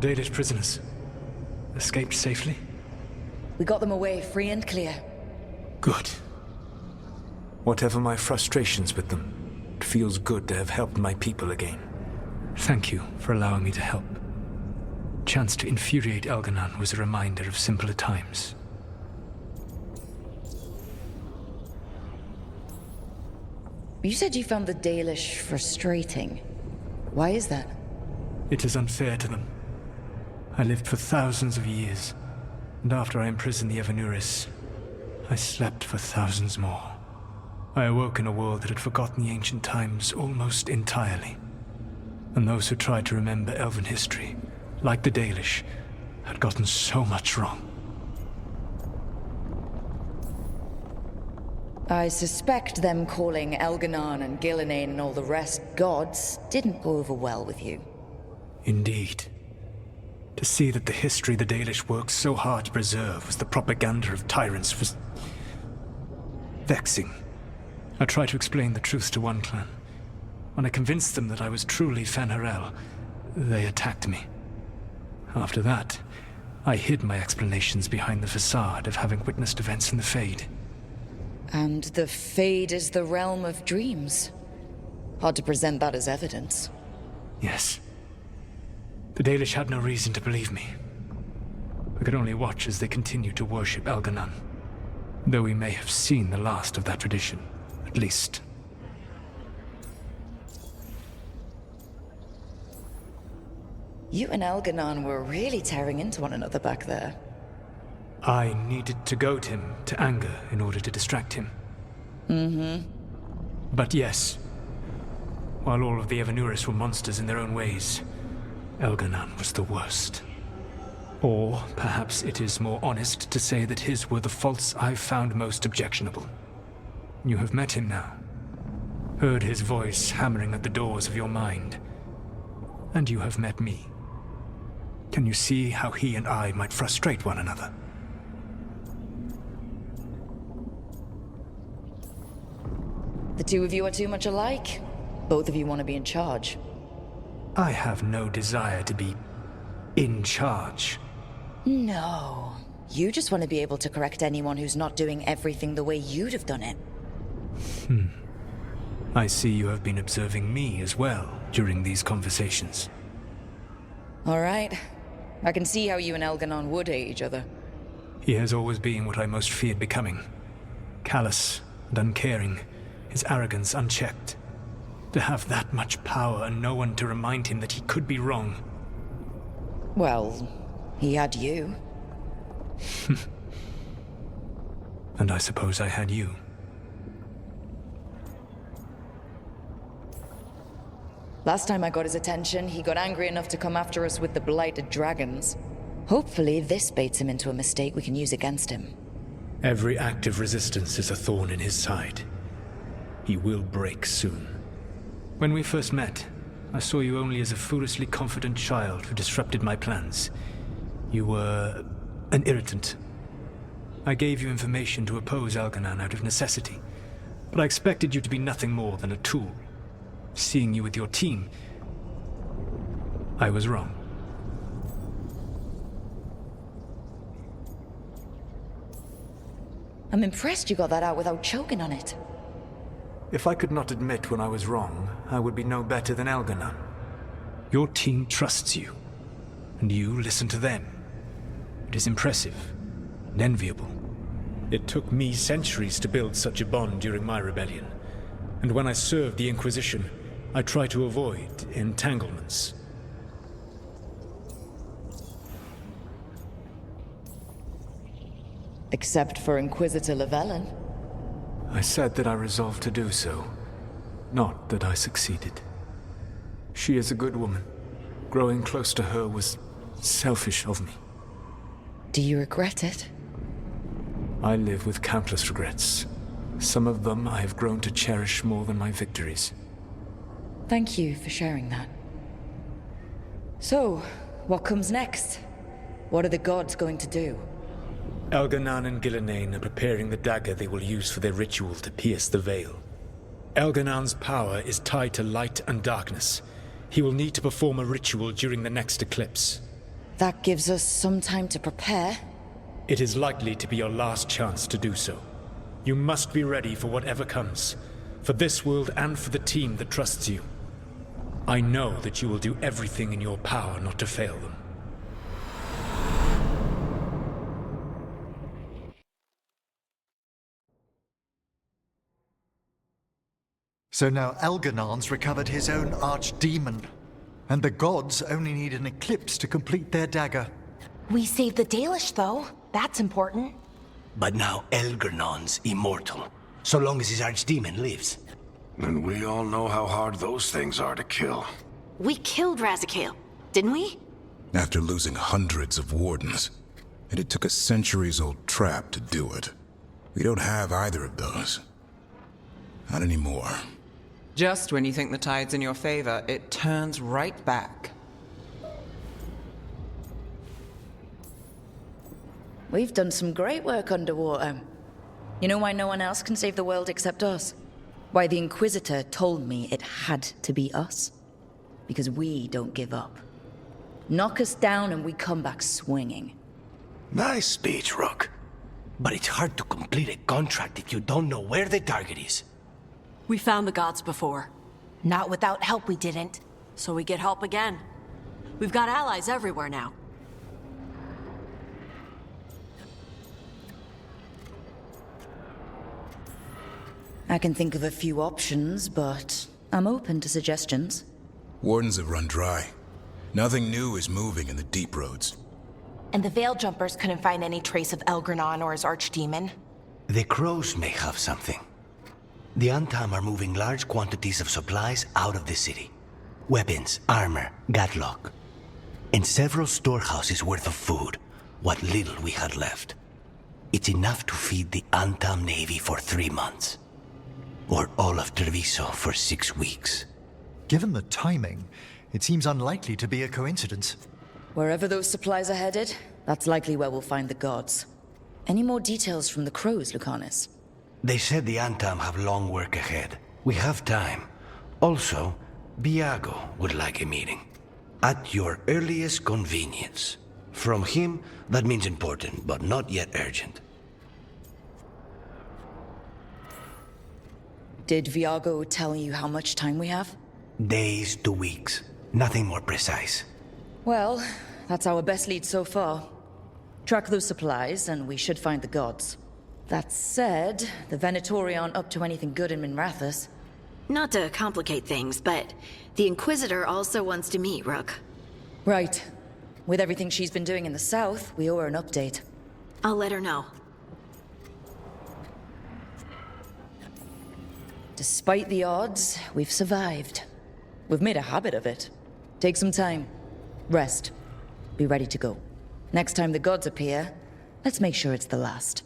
Dalish prisoners escaped safely? We got them away free and clear. Good. Whatever my frustrations with them, it feels good to have helped my people again. Thank you for allowing me to help. Chance to infuriate Elganon was a reminder of simpler times. You said you found the Dalish frustrating. Why is that? It is unfair to them. I lived for thousands of years, and after I imprisoned the Evanuris, I slept for thousands more. I awoke in a world that had forgotten the ancient times almost entirely. And those who tried to remember Elven history, like the Dalish, had gotten so much wrong. I suspect them calling Elganon and Gillenane and all the rest gods didn't go over well with you. Indeed. To see that the history the Dalish worked so hard to preserve was the propaganda of tyrants was vexing. I tried to explain the truth to one clan. When I convinced them that I was truly Fen'Harel, they attacked me. After that, I hid my explanations behind the facade of having witnessed events in the Fade. And the Fade is the realm of dreams. Hard to present that as evidence. Yes. The Dalish had no reason to believe me. I could only watch as they continued to worship Elganon, though we may have seen the last of that tradition, at least. You and Elganon were really tearing into one another back there. I needed to goad him to anger in order to distract him. But yes, while all of the Evanuris were monsters in their own ways, Elganon was the worst. Or perhaps it is more honest to say that his were the faults I've found most objectionable. You have met him now, heard his voice hammering at the doors of your mind, and you have met me. Can you see how he and I might frustrate one another? The two of you are too much alike. Both of you want to be in charge. I have no desire to be in charge. No. You just want to be able to correct anyone who's not doing everything the way you'd have done it. I see you have been observing me as well during these conversations. All right. I can see how you and Elganon would hate each other. He has always been what I most feared becoming. Callous and uncaring, his arrogance unchecked. To have that much power and no one to remind him that he could be wrong. Well, he had you. And I suppose I had you. Last time I got his attention, he got angry enough to come after us with the blighted dragons. Hopefully this baits him into a mistake we can use against him. Every act of resistance is a thorn in his side. He will break soon. When we first met, I saw you only as a foolishly confident child who disrupted my plans. You were an irritant. I gave you information to oppose Elganon out of necessity, but I expected you to be nothing more than a tool. Seeing you with your team, I was wrong. I'm impressed you got that out without choking on it. If I could not admit when I was wrong, I would be no better than Elganon. Your team trusts you, and you listen to them. It is impressive and enviable. It took me centuries to build such a bond during my rebellion, and when I served the Inquisition, I tried to avoid entanglements. Except for Inquisitor Llewellyn. I said that I resolved to do so, not that I succeeded. She is a good woman. Growing close to her was selfish of me. Do you regret it? I live with countless regrets. Some of them I have grown to cherish more than my victories. Thank you for sharing that. So, what comes next? What are the gods going to do? Elganon and Gillenane are preparing the dagger they will use for their ritual to pierce the veil. Elganon's power is tied to light and darkness. He will need to perform a ritual during the next eclipse. That gives us some time to prepare. It is likely to be your last chance to do so. You must be ready for whatever comes, for this world and for the team that trusts you. I know that you will do everything in your power not to fail them. So now Algernon's recovered his own archdemon, and the gods only need an eclipse to complete their dagger. We saved the Dalish, though. That's important. But now Elgernon's immortal, so long as his archdemon lives. And we all know how hard those things are to kill. We killed Razikale, didn't we? After losing hundreds of wardens, and it took a centuries-old trap to do it. We don't have either of those. Not anymore. Just when you think the tide's in your favor, it turns right back. We've done some great work underwater. You know why no one else can save the world except us? Why the Inquisitor told me it had to be us? Because we don't give up. Knock us down and we come back swinging. Nice speech, Rook. But it's hard to complete a contract if you don't know where the target is. We found the gods before. Not without help, we didn't. So we get help again. We've got allies everywhere now. I can think of a few options, but I'm open to suggestions. Wardens have run dry. Nothing new is moving in the deep roads. And the Veil Jumpers couldn't find any trace of Elgernon or his archdemon. The crows may have something. The Antam are moving large quantities of supplies out of the city. Weapons, armor, gatlock. And several storehouses worth of food, what little we had left. It's enough to feed the Antam Navy for 3 months. Or all of Treviso for 6 weeks. Given the timing, it seems unlikely to be a coincidence. Wherever those supplies are headed, that's likely where we'll find the gods. Any more details from the crows, Lucanus? They said the Antam have long work ahead. We have time. Also, Biago would like a meeting. At your earliest convenience. From him, that means important, but not yet urgent. Did Viago tell you how much time we have? Days to weeks. Nothing more precise. Well, that's our best lead so far. Track those supplies, and we should find the gods. That said, the Venatori aren't up to anything good in Minrathous. Not to complicate things, but the Inquisitor also wants to meet Rook. Right. With everything she's been doing in the south, we owe her an update. I'll let her know. Despite the odds, we've survived. We've made a habit of it. Take some time. Rest. Be ready to go. Next time the gods appear, let's make sure it's the last.